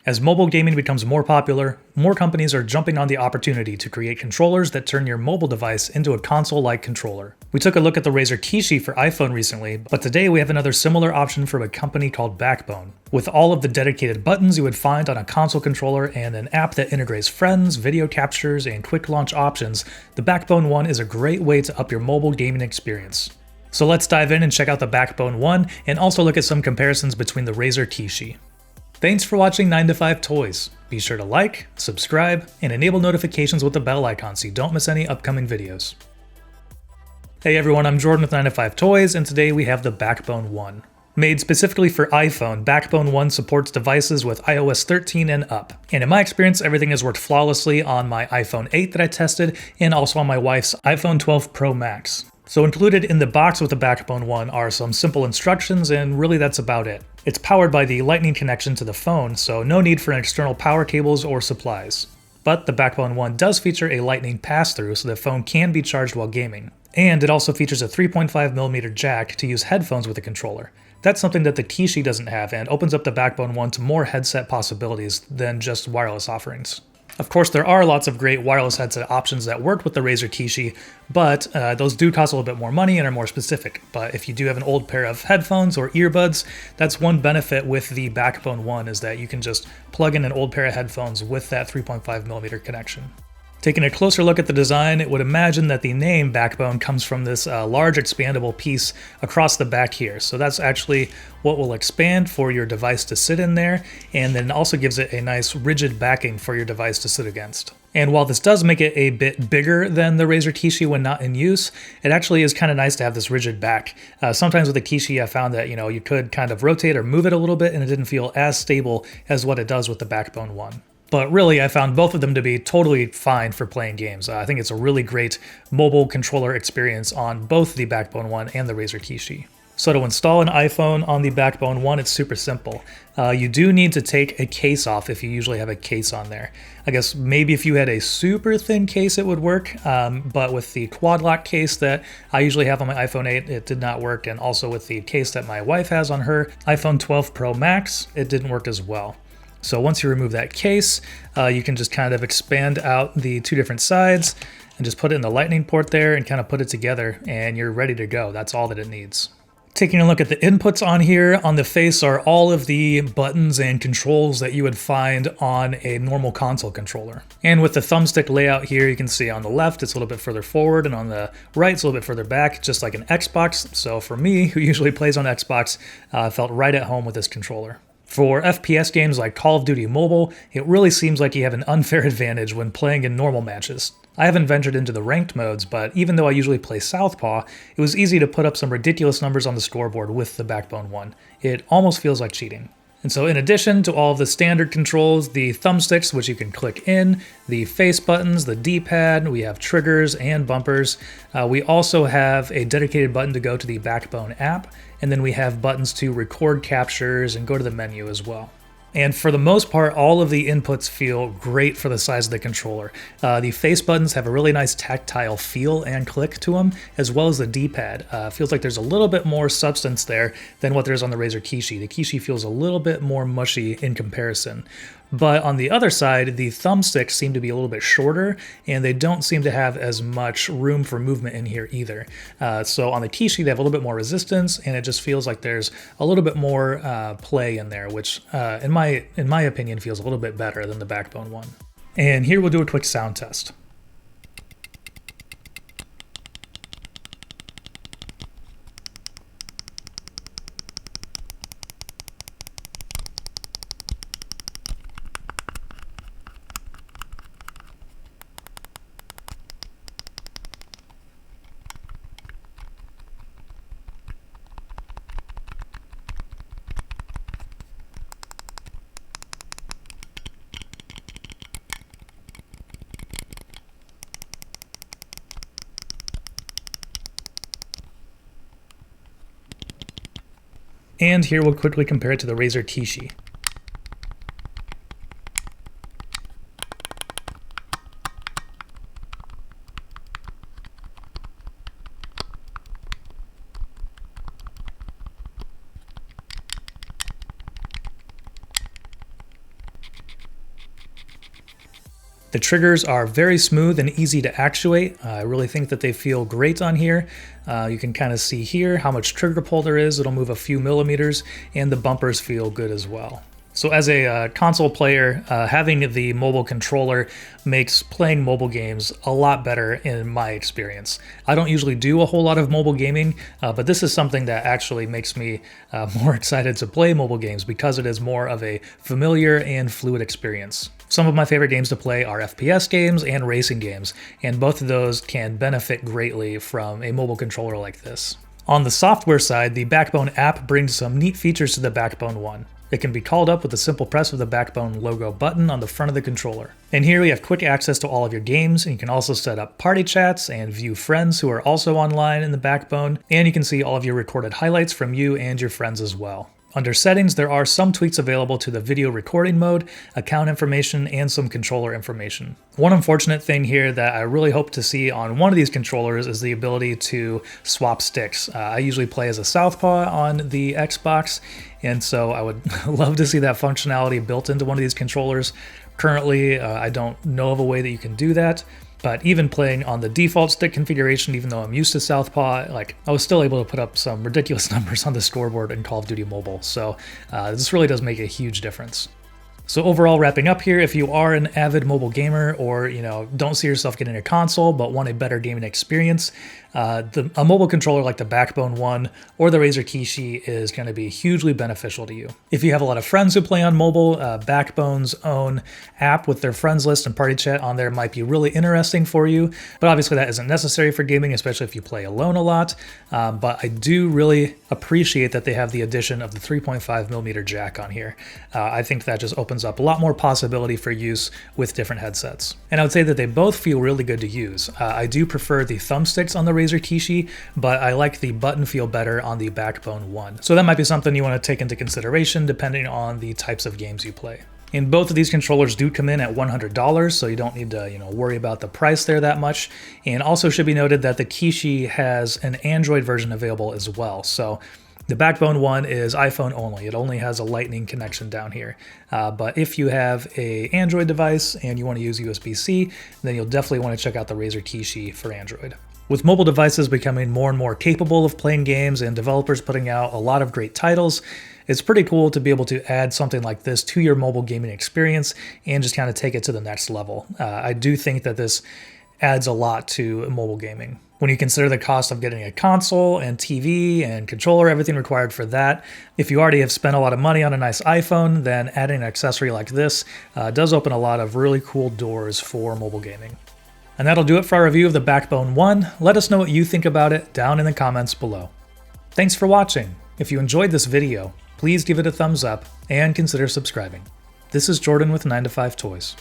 As mobile gaming becomes more popular, more companies are jumping on the opportunity to create controllers that turn your mobile device into a console-like controller. We took a look at the Razer Kishi for iPhone recently, but today we have another similar option from a company called Backbone. With all of the dedicated buttons you would find on a console controller and an app that integrates friends, video captures, and quick launch options, the Backbone One is a great way to up your mobile gaming experience. So let's dive in and check out the Backbone One, and also look at some comparisons between the Razer Kishi. Thanks for watching 9 to 5 Toys. Be sure to like, subscribe, and enable notifications with the bell icon so you don't miss any upcoming videos. Hey everyone, I'm Jordan with 9 to 5 Toys, and today we have the Backbone One. Made specifically for iPhone, Backbone One supports devices with iOS 13 and up. And in my experience, everything has worked flawlessly on my iPhone 8 that I tested, and also on my wife's iPhone 12 Pro Max. So included in the box with the Backbone One are some simple instructions, and really that's about it. It's powered by the Lightning connection to the phone, so no need for external power cables or supplies. But the Backbone One does feature a Lightning pass-through, so the phone can be charged while gaming. And it also features a 3.5mm jack to use headphones with the controller. That's something that the Kishi doesn't have, and opens up the Backbone One to more headset possibilities than just wireless offerings. Of course, there are lots of great wireless headset options that work with the Razer Kishi, but those do cost a little bit more money and are more specific. But if you do have an old pair of headphones or earbuds, that's one benefit with the Backbone One, is that you can just plug in an old pair of headphones with that 3.5mm connection. Taking a closer look at the design, it would imagine that the name Backbone comes from this large expandable piece across the back here. So that's actually what will expand for your device to sit in there, and then also gives it a nice rigid backing for your device to sit against. And while this does make it a bit bigger than the Razer Kishi when not in use, it actually is kind of nice to have this rigid back. Sometimes with the Kishi I found that you could kind of rotate or move it a little bit and it didn't feel as stable as what it does with the Backbone One. But really, I found both of them to be totally fine for playing games. I think it's a really great mobile controller experience on both the Backbone One and the Razer Kishi. So to install an iPhone on the Backbone One, it's super simple. You do need to take a case off if you usually have a case on there. I guess maybe if you had a super thin case it would work, but with the quad lock case that I usually have on my iPhone 8, it did not work, and also with the case that my wife has on her iPhone 12 Pro Max, it didn't work as well. So once you remove that case, you can just kind of expand out the two different sides and just put it in the lightning port there and kind of put it together, and you're ready to go. That's all that it needs. Taking a look at the inputs on here, on the face are all of the buttons and controls that you would find on a normal console controller. And with the thumbstick layout here, you can see on the left it's a little bit further forward, and on the right it's a little bit further back, just like an Xbox. So for me, who usually plays on Xbox, I felt right at home with this controller. For FPS games like Call of Duty Mobile, it really seems like you have an unfair advantage when playing in normal matches. I haven't ventured into the ranked modes, but even though I usually play Southpaw, it was easy to put up some ridiculous numbers on the scoreboard with the Backbone One. It almost feels like cheating. And so in addition to all of the standard controls, the thumbsticks, which you can click in, the face buttons, the D-pad, we have triggers and bumpers. We also have a dedicated button to go to the Backbone app, and then we have buttons to record captures and go to the menu as well. And for the most part, all of the inputs feel great for the size of the controller. The face buttons have a really nice tactile feel and click to them, as well as the D-pad. Feels like there's a little bit more substance there than what there is on the Razer Kishi. The Kishi feels a little bit more mushy in comparison. But on the other side, the thumbsticks seem to be a little bit shorter, and they don't seem to have as much room for movement in here either. So on the Kishi, they have a little bit more resistance, and it just feels like there's a little bit more play in there, which in my opinion feels a little bit better than the Backbone One. And here we'll do a quick sound test. And here we'll quickly compare it to the Razer Kishi. The triggers are very smooth and easy to actuate. I really think that they feel great on here. You can kind of see here how much trigger pull there is. It'll move a few millimeters, and the bumpers feel good as well. So as a console player, having the mobile controller makes playing mobile games a lot better in my experience. I don't usually do a whole lot of mobile gaming, but this is something that actually makes me more excited to play mobile games because it is more of a familiar and fluid experience. Some of my favorite games to play are FPS games and racing games, and both of those can benefit greatly from a mobile controller like this. On the software side, the Backbone app brings some neat features to the Backbone One. It can be called up with a simple press of the Backbone logo button on the front of the controller. And here we have quick access to all of your games, and you can also set up party chats and view friends who are also online in the Backbone, and you can see all of your recorded highlights from you and your friends as well. Under settings, there are some tweaks available to the video recording mode, account information, and some controller information. One unfortunate thing here that I really hope to see on one of these controllers is the ability to swap sticks. I usually play as a southpaw on the Xbox, and so I would love to see that functionality built into one of these controllers. Currently, I don't know of a way that you can do that. But even playing on the default stick configuration, even though I'm used to southpaw, I was still able to put up some ridiculous numbers on the scoreboard in Call of Duty Mobile. So this really does make a huge difference. So overall, wrapping up here, if you are an avid mobile gamer or don't see yourself getting a console but want a better gaming experience, a mobile controller like the Backbone One or the Razer Kishi is going to be hugely beneficial to you. If you have a lot of friends who play on mobile, Backbone's own app with their friends list and party chat on there might be really interesting for you, but obviously that isn't necessary for gaming, especially if you play alone a lot. But I do really appreciate that they have the addition of the 3.5mm jack on here. I think that just opens up a lot more possibility for use with different headsets. And I would say that they both feel really good to use. I do prefer the thumbsticks on the Razer Kishi, but I like the button feel better on the Backbone One. So that might be something you want to take into consideration depending on the types of games you play. And both of these controllers do come in at $100, so you don't need to worry about the price there that much. And also should be noted that the Kishi has an Android version available as well. So the Backbone One is iPhone only. It only has a Lightning connection down here. But if you have an Android device and you want to use USB-C, then you'll definitely want to check out the Razer Kishi for Android. With mobile devices becoming more and more capable of playing games and developers putting out a lot of great titles, it's pretty cool to be able to add something like this to your mobile gaming experience and just kind of take it to the next level. I do think that this adds a lot to mobile gaming. When you consider the cost of getting a console and TV and controller, everything required for that, if you already have spent a lot of money on a nice iPhone, then adding an accessory like this does open a lot of really cool doors for mobile gaming. And that'll do it for our review of the Backbone One. Let us know what you think about it down in the comments below. Thanks for watching. If you enjoyed this video, please give it a thumbs up and consider subscribing. This is Jordan with 9to5 Toys.